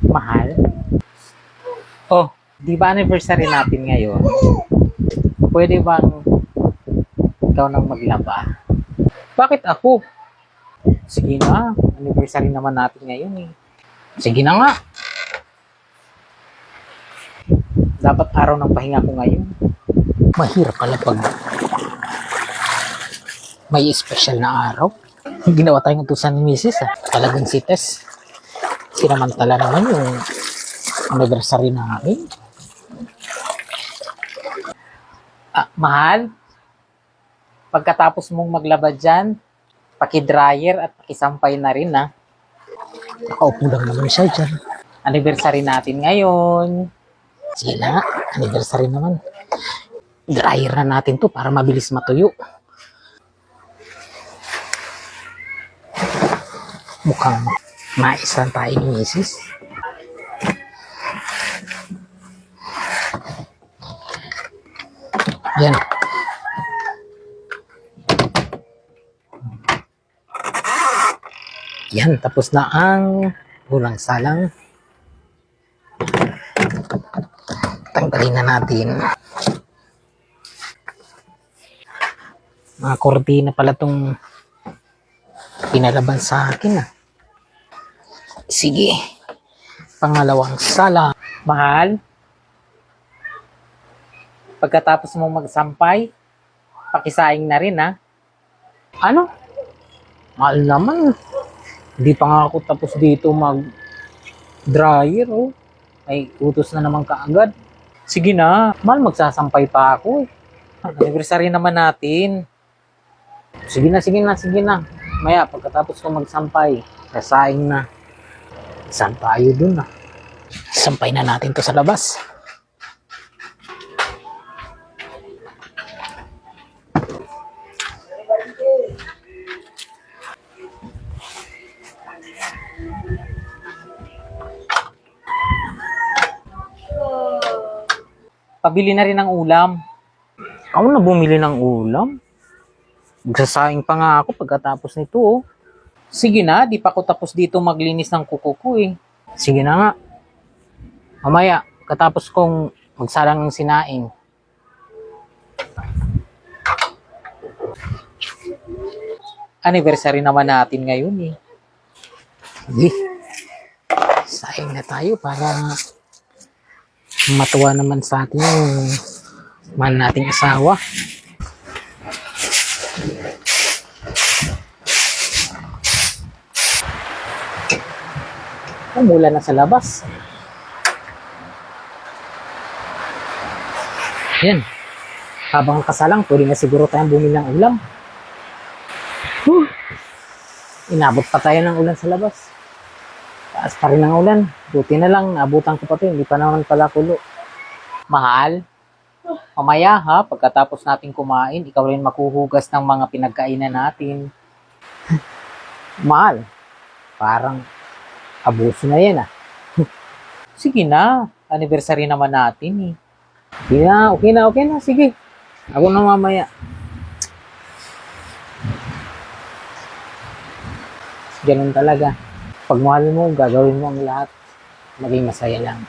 Mahal? Oh, di ba anniversary natin ngayon? Pwede bang ikaw nang maglaba? Bakit ako? Sige na, anniversary naman natin ngayon eh. Sige na nga, dapat araw ng pahinga ko ngayon. Mahirap pala pag may special na araw. Ginawa tayong utusan ni Mrs. Talagang si Tess. Sinamantala naman yung anniversary namin. Mahal, pagkatapos mong maglaba dyan, paki-dryer at pakisampay na rin na. Nakaupo lang naman siya dyan. Anniversary natin ngayon. Sige na, anniversary naman. Dryer na natin to para mabilis matuyo. Mukhang maisan tayo ni Mrs. Yan. Yan, tapos na ang ulang salang. Tanggalin na natin. Mga kortina pala itong pinalaban sa akin Sige. Pangalawang sala. Mahal, pagkatapos mong magsampay, pakisaing na rin Ano? Mahal naman. Hindi pa nga ako tapos dito mag-dryer Ay, utos na naman kaagad. Sige na, mahal, magsasampay pa ako Anniversary naman natin. Sige na. Maya, pagkatapos ko magsampay, kasaing na. Saan tayo dun Sampay na natin to sa labas. Pabili na rin ng ulam. Ako na bumili ng ulam. Magsasaing pa nga ako pagkatapos nito Sige na, di pa ako tapos dito maglinis ng kuko ko Sige na nga. Mamaya, katapos kong magsalang ng sinaing. Anniversary naman natin ngayon Sige. Saing na tayo para matuwa naman sa atin yung mahal nating asawa. Umulan na sa labas. Yan. Habang kasalang, pwede na siguro tayong bumili ng ulam. Inabot pa tayo ng ulan sa labas. Taas pa rin ang ulan. Buti na lang, naabutan ko pa ito. Hindi pa naman pala kulo. Mahal, mamaya pagkatapos natin kumain, ikaw rin makuhugas ng mga pinagkainan natin. Mahal, parang abuso na yan Sige na, anniversary naman natin Sige na, okay na, sige. Ako na mamaya. Ganun talaga. Pag mahal mo, gagawin mo ang lahat. Maging masaya lang.